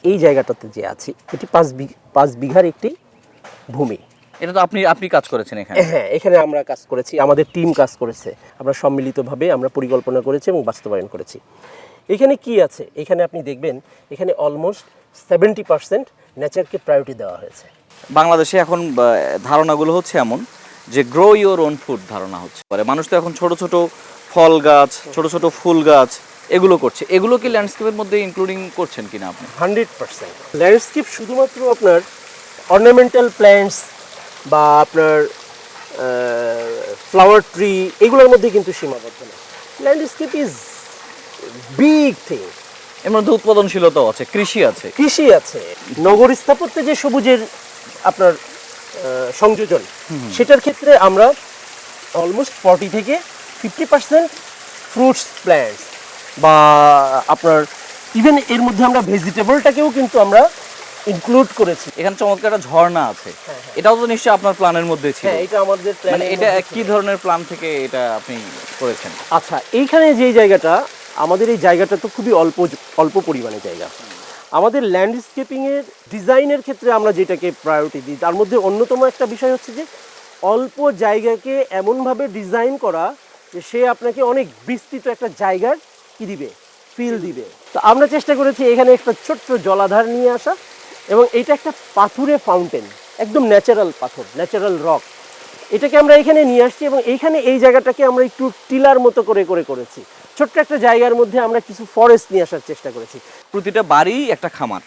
এই জায়গাটাতে যে আছি এটি 5 বিঘার একটি ভূমি। এটা তো আপনি কাজ করেছেন এখানে। হ্যাঁ, এখানে আমরা কাজ করেছি, আমাদের টিম কাজ করেছে, আমরা সম্মিলিতভাবে আমরা পরিকল্পনা করেছি এবং বাস্তবায়ন করেছি। এখানে কি আছে, এখানে আপনি দেখবেন এখানে অলমোস্ট 70% নেচারকে প্রায়োরিটি দেওয়া হয়েছে। বাংলাদেশে এখন ধারণাগুলো হচ্ছে এমন যে গ্রো ইওর ওন ফুড ধারণা হচ্ছে, মানুষ তো এখন ছোট ছোট ফল গাছ, ছোট ছোট ফুল গাছ এগুলো করছে। এগুলো কি ল্যান্ডস্কেপের মধ্যে ইনক্লুডিং করছেন কিনা আপনি? 100%। ল্যান্ডস্কেপ শুধুমাত্র আপনার অর্নামেন্টাল প্ল্যান্টস বা আপনার ফ্লাওয়ার ট্রি এগুলোর মধ্যে কিন্তু সীমাবদ্ধ না। Landscape is big thing. এর মধ্যে উৎপাদনশীলতাও আছে, কৃষি আছে, কৃষি আছে, নগর স্থাপত্যে যে সবুজের আপনার সংযোজন, সেটার ক্ষেত্রে আমরা অলমোস্ট 40 থেকে 50% ফ্রুটস প্ল্যান্টস বা আপনার ইভেন এর মধ্যে আমরা ভেজিটেবলটাকেও কিন্তু আমরা ইনক্লুড করেছি। এখানে চমৎকার একটা ঝর্ণা আছে, এটাও তো নিশ্চয়ই আপনার প্ল্যানের মধ্যে ছিল। হ্যাঁ, এটা আমাদের মানে এটা কি ধরনের প্ল্যান থেকে এটা আপনি করেছেন? আচ্ছা, এইখানে যে জায়গাটা, আমাদের এই জায়গাটা তো খুবই অল্প পরিমাণে জায়গা। আমাদের ল্যান্ডস্কেপিংয়ের ডিজাইনের ক্ষেত্রে আমরা যেটাকে প্রায়োরিটি দিই, তার মধ্যে অন্যতম একটা বিষয় হচ্ছে যে অল্প জায়গাকে এমনভাবে ডিজাইন করা যে সে আপনাকে অনেক বিস্তৃত একটা জায়গার কি দিবে, ফিল দিবে। তো আমরা চেষ্টা করেছি এখানে একটা ছোট্ট জলাধার নিয়ে আসা, এবং এটা একটা পাথুরে ফাউন্টেন, একদম ন্যাচারাল পাথর, ন্যাচারাল রক, এটাকে আমরা এখানে নিয়ে আসছি এবং এইখানে এই জায়গাটাকে আমরা একটু টিলার মতো করেছি। ছোট্ট একটা জায়গার মধ্যে আমরা কিছু ফরেস্ট নিয়ে আসার চেষ্টা করেছি। প্রতিটা বাড়ি একটা খামার,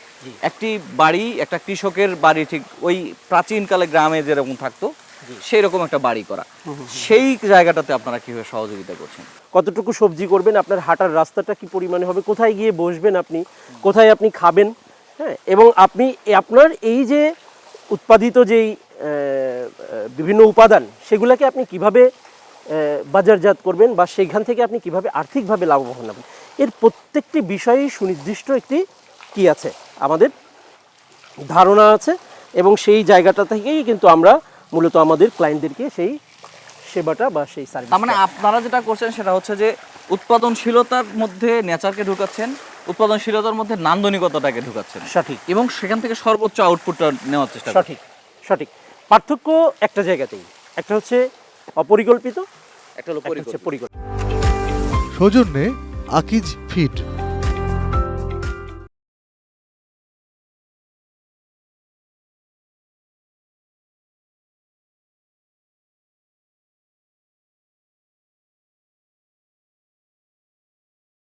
একটি বাড়ি একটা কৃষকের বাড়ি, ঠিক ওই প্রাচীনকালে গ্রামে যেরকম থাকতো সেই রকম একটা বাড়ি করা। সেই জায়গাটাতে আপনারা কিভাবে সহযোগিতা করছেন? কতটুকু সবজি করবেন, আপনার হাঁটার রাস্তাটা কি পরিমাণে হবে, কোথায় গিয়ে বসবেন আপনি, কোথায় আপনি খাবেন, হ্যাঁ, এবং আপনি আপনার এই যে উৎপাদিত যেই বিভিন্ন উপাদান সেগুলোকে আপনি কিভাবে বাজারজাত করবেন বা সেইখান থেকে আপনি কিভাবে আর্থিকভাবে লাভবান হবেন, এর প্রত্যেকটি বিষয়েই সুনির্দিষ্ট একটি কি আছে, আমাদের ধারণা আছে, এবং সেই জায়গাটা থেকেই কিন্তু আমরা মূলত আমাদের ক্লায়েন্টদেরকে সেই সেবাটা বা সেই সার্ভিস। তার মানে আপনারা যেটা করছেন সেটা হচ্ছে যে উৎপাদনশীলতার মধ্যে নেচারকে ঢুকাচ্ছেন, উৎপাদনশীলতার মধ্যে নান্দনিকতাটাকে ঢুকাচ্ছেন, সঠিক, এবং সেখান থেকে সর্বোচ্চ আউটপুটটা নেওয়ার চেষ্টা করছেন। সঠিক। পার্থক্য একটা জায়গাতেই, একটা হচ্ছে অপরিকল্পিত, একটা হলো পরিকল্পিত। সৌজন্যে আকিজ ফিড।